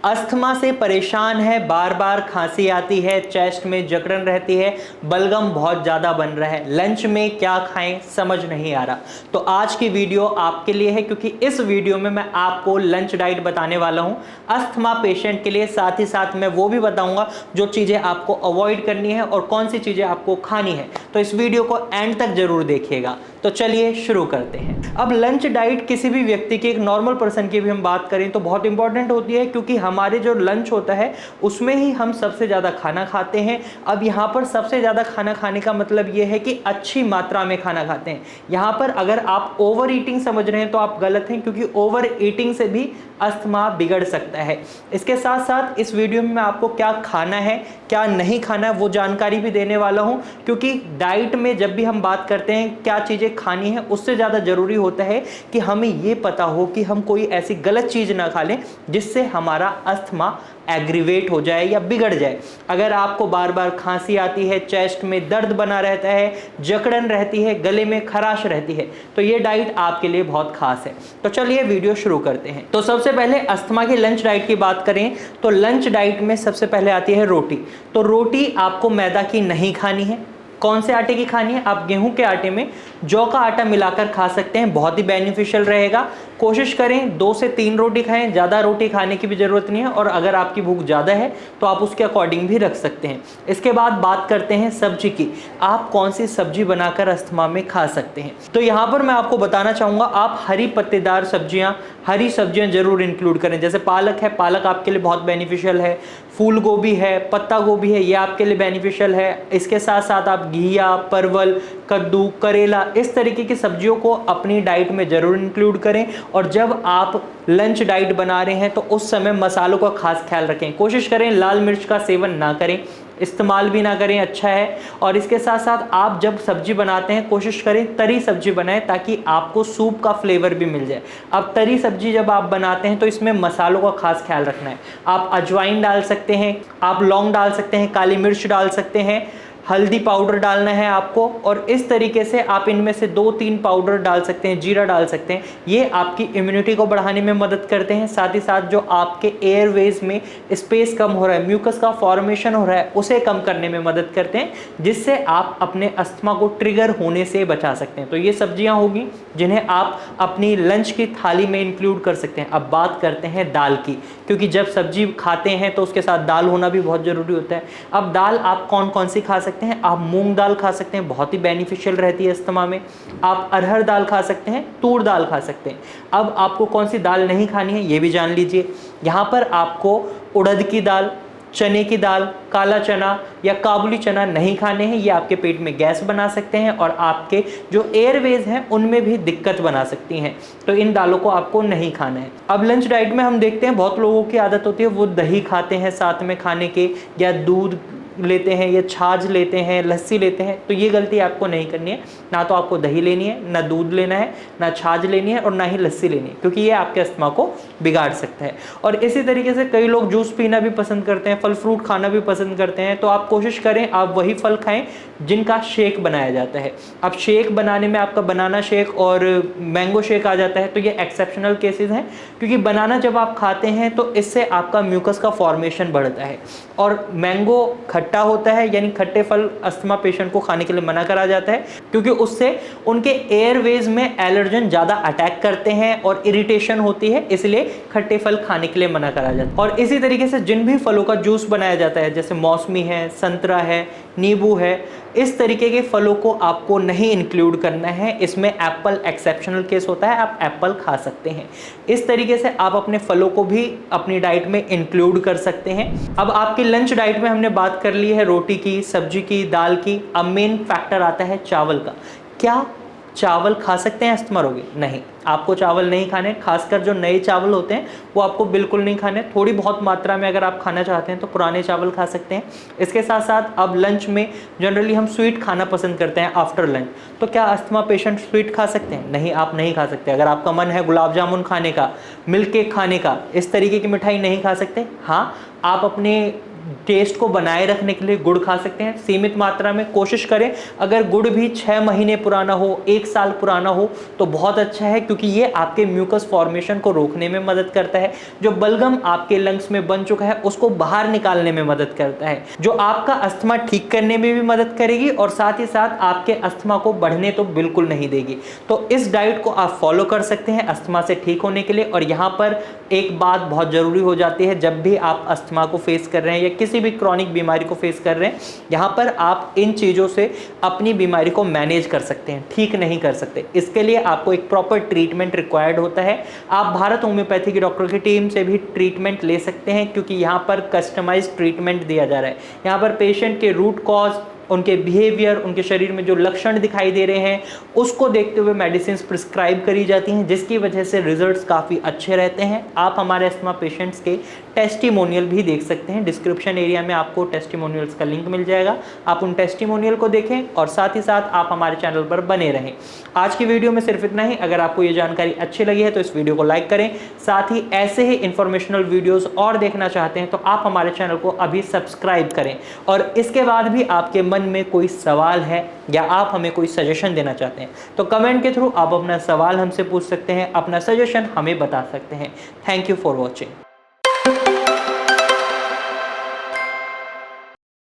Asthma से परेशान है, बार बार खांसी आती है, चेस्ट में जकड़न रहती है, बलगम बहुत ज़्यादा बन रहा है, लंच में क्या खाएं समझ नहीं आ रहा। तो आज की वीडियो आपके लिए है, क्योंकि इस वीडियो में मैं आपको लंच डाइट बताने वाला हूं अस्थमा पेशेंट के लिए। साथ ही साथ मैं वो भी बताऊंगा जो चीज़ें आपको अवॉइड करनी है और कौन सी चीज़ें आपको खानी है। तो इस वीडियो को एंड तक जरूर देखिएगा। तो चलिए शुरू करते हैं। अब लंच डाइट किसी भी व्यक्ति की, एक नॉर्मल पर्सन की भी हम बात करें तो बहुत इंपॉर्टेंट होती है, क्योंकि हमारे जो लंच होता है उसमें ही हम सबसे ज़्यादा खाना खाते हैं। अब यहाँ पर सबसे ज़्यादा खाना खाने का मतलब ये है कि अच्छी मात्रा में खाना खाते हैं। यहाँ पर अगर आप ओवर ईटिंग समझ रहे हैं तो आप गलत हैं, क्योंकि ओवर ईटिंग से भी अस्थमा बिगड़ सकता है। इसके साथ साथ इस वीडियो में मैं आपको क्या खाना है क्या नहीं खाना है वो जानकारी भी देने वाला हूं, क्योंकि डाइट में जब भी हम बात करते हैं क्या चीज़ें खानी है, उससे ज़्यादा ज़रूरी होता है कि हमें ये पता हो कि हम कोई ऐसी गलत चीज़ ना खा लें जिससे हमारा अस्थमा एग्रीवेट हो जाए या बिगड़ जाए। अगर आपको बार बार खांसी आती है, चेस्ट में दर्द बना रहता है, जकड़न रहती है, गले में खराश रहती है, तो ये डाइट आपके लिए बहुत खास है। तो चलिए वीडियो शुरू करते हैं। तो सबसे पहले अस्थमा की लंच डाइट की बात करें तो लंच डाइट में सबसे पहले आती है रोटी। तो रोटी आपको मैदा की नहीं खानी है। कौन से आटे की खानी है? आप गेहूं के आटे में जौ का आटा मिलाकर खा सकते हैं, बहुत ही बेनिफिशियल रहेगा। कोशिश करें 2 से 3 रोटी खाएं, ज़्यादा रोटी खाने की भी ज़रूरत नहीं है, और अगर आपकी भूख ज़्यादा है तो आप उसके अकॉर्डिंग भी रख सकते हैं। इसके बाद बात करते हैं सब्जी की। आप कौन सी सब्जी बनाकर अस्थमा में खा सकते हैं? तो यहाँ पर मैं आपको बताना चाहूँगा, आप हरी पत्तेदार सब्जियाँ, हरी सब्जियाँ जरूर इंक्लूड करें। जैसे पालक है, पालक आपके लिए बहुत बेनिफिशियल है। फूल गोभी है, पत्ता गोभी है, ये आपके लिए बेनिफिशियल है। इसके साथ साथ आप घिया, परवल, कद्दू, करेला, इस तरीके की सब्जियों को अपनी डाइट में जरूर इंक्लूड करें। और जब आप लंच डाइट बना रहे हैं तो उस समय मसालों का खास ख्याल रखें। कोशिश करें लाल मिर्च का सेवन ना करें, इस्तेमाल भी ना करें, अच्छा है। और इसके साथ साथ आप जब सब्जी बनाते हैं कोशिश करें तरी सब्जी बनाएं, ताकि आपको सूप का फ्लेवर भी मिल जाए। अब तरी सब्जी जब आप बनाते हैं तो इसमें मसालों का खास ख्याल रखना है। आप अजवाइन डाल सकते हैं, आप लौंग डाल सकते हैं, काली मिर्च डाल सकते हैं, हल्दी पाउडर डालना है आपको, और इस तरीके से आप इनमें से 2-3 पाउडर डाल सकते हैं, जीरा डाल सकते हैं। ये आपकी इम्यूनिटी को बढ़ाने में मदद करते हैं। साथ ही साथ जो आपके एयरवेज में स्पेस कम हो रहा है, म्यूकस का फॉर्मेशन हो रहा है, उसे कम करने में मदद करते हैं, जिससे आप अपने अस्थमा को ट्रिगर होने से बचा सकते हैं। तो ये सब्जियां होगी जिन्हें आप अपनी लंच की थाली में इंक्लूड कर सकते हैं। अब बात करते हैं दाल की, क्योंकि जब सब्जी खाते हैं तो उसके साथ दाल होना भी बहुत ज़रूरी होता है। अब दाल आप कौन कौन सी खा सकते हैं? आप मूंग दाल खा सकते हैं, बहुत ही बेनिफिशियल रहती है अस्थमा में। आप अरहर दाल खा सकते हैं, तूर दाल खा सकते हैं। अब आपको कौन सी दाल नहीं खानी है ये भी जान लीजिए। यहाँ पर आपको उड़द की दाल, चने की दाल, काला चना या काबुली चना नहीं खाने हैं। ये आपके पेट में गैस बना सकते हैं और आपके जो एयरवेज हैं उनमें भी दिक्कत बना सकती हैं। तो इन दालों को आपको नहीं खाना है। अब लंच डाइट में हम देखते हैं बहुत लोगों की आदत होती है वो दही खाते हैं साथ में खाने के, या दूध लेते हैं, या छाछ लेते हैं, लस्सी लेते हैं। तो ये गलती आपको नहीं करनी है। ना तो आपको दही लेनी है, ना दूध लेना है, ना छाछ लेनी है, और ना ही लस्सी लेनी है, क्योंकि ये आपके अस्थमा को बिगाड़ सकता है। और इसी तरीके से कई लोग जूस पीना भी पसंद करते हैं, फल फ्रूट खाना भी पसंद करते हैं। तो आप कोशिश करें आप वही फल खाएं जिनका शेक बनाया जाता है। अब शेक बनाने में आपका बनाना शेक और मैंगो शेक आ जाता है, तो ये एक्सेप्शनल केसेस हैं, क्योंकि बनाना जब आप खाते हैं तो इससे आपका म्यूकस का फॉर्मेशन बढ़ता है, और मैंगो खट्टा होता है, यानी खट्टे फल अस्थमा पेशेंट को खाने के लिए मना करा जाता है, क्योंकि उससे उनके एयरवेज में एलर्जन ज़्यादा अटैक करते हैं और इरिटेशन होती है, इसलिए खट्टे फल खाने के लिए मना करा जाता है। और इसी तरीके से जिन भी फलों का जूस बनाया जाता है, जैसे मौसमी है, संतरा है, नींबू है, इस तरीके के फलों को आपको नहीं इंक्लूड करना है। इसमें एप्पल एक्सेप्शनल केस होता है, आप एप्पल खा सकते हैं। इस तरीके से आप अपने फलों को भी अपनी डाइट में इंक्लूड कर सकते हैं। अब आपकी लंच डाइट में हमने बात कर ली है रोटी की, सब्जी की, दाल की। अब मेन फैक्टर आता है चावल का। क्या चावल खा सकते हैं अस्थमा रोगी? नहीं, आपको चावल नहीं खाने। खासकर जो नए चावल होते हैं वो आपको बिल्कुल नहीं खाने। थोड़ी बहुत मात्रा में अगर आप खाना चाहते हैं तो पुराने चावल खा सकते हैं। इसके साथ साथ अब लंच में जनरली हम स्वीट खाना पसंद करते हैं आफ्टर लंच। तो क्या अस्थमा पेशेंट स्वीट खा सकते हैं? नहीं, आप नहीं खा सकते। अगर आपका मन है गुलाब जामुन खाने का, मिल्क केक खाने का, इस तरीके की मिठाई नहीं खा सकते। हाँ, आप अपने टेस्ट को बनाए रखने के लिए गुड़ खा सकते हैं, सीमित मात्रा में कोशिश करें। अगर गुड़ भी 6 महीने पुराना हो, 1 साल पुराना हो तो बहुत अच्छा है, क्योंकि ये आपके म्यूकस फॉर्मेशन को रोकने में मदद करता है। जो बलगम आपके लंग्स में बन चुका है उसको बाहर निकालने में मदद करता है, जो आपका अस्थमा ठीक करने में भी मदद करेगी और साथ ही साथ आपके अस्थमा को बढ़ने तो बिल्कुल नहीं देगी। तो इस डाइट को आप फॉलो कर सकते हैं अस्थमा से ठीक होने के लिए। और यहाँ पर एक बात बहुत जरूरी हो जाती है, जब भी आप अस्थमा को फेस कर रहे हैं या किसी भी क्रॉनिक बीमारी को फेस कर रहे हैं, यहाँ पर आप इन चीज़ों से अपनी बीमारी को मैनेज कर सकते हैं, ठीक नहीं कर सकते। इसके लिए आपको एक प्रॉपर ट्रीटमेंट रिक्वायर्ड होता है। आप भारत होम्योपैथी की डॉक्टर की टीम से भी ट्रीटमेंट ले सकते हैं, क्योंकि यहाँ पर कस्टमाइज्ड ट्रीटमेंट दिया जा रहा है। यहाँ पर पेशेंट के रूट कॉज, उनके बिहेवियर, उनके शरीर में जो लक्षण दिखाई दे रहे हैं उसको देखते हुए मेडिसिन प्रिस्क्राइब करी जाती हैं, जिसकी वजह से रिजल्ट्स काफ़ी अच्छे रहते हैं। आप हमारे अस्थमा पेशेंट्स के टेस्टिमोनियल भी देख सकते हैं, डिस्क्रिप्शन एरिया में आपको टेस्टिमोनियल्स का लिंक मिल जाएगा। आप उन टेस्टिमोनियल को देखें और साथ ही साथ आप हमारे चैनल पर बने रहें। आज की वीडियो में सिर्फ इतना ही। अगर आपको ये जानकारी अच्छी लगी है तो इस वीडियो को लाइक करें। साथ ही ऐसे ही इंफॉर्मेशनल वीडियोस और देखना चाहते हैं तो आप हमारे चैनल को अभी सब्सक्राइब करें। और इसके बाद भी आपके मन में कोई सवाल है या आप हमें कोई सजेशन देना चाहते हैं तो कमेंट के थ्रू आप अपना सवाल हमसे पूछ सकते हैं, अपना सजेशन हमें बता सकते हैं। Thank you for watching.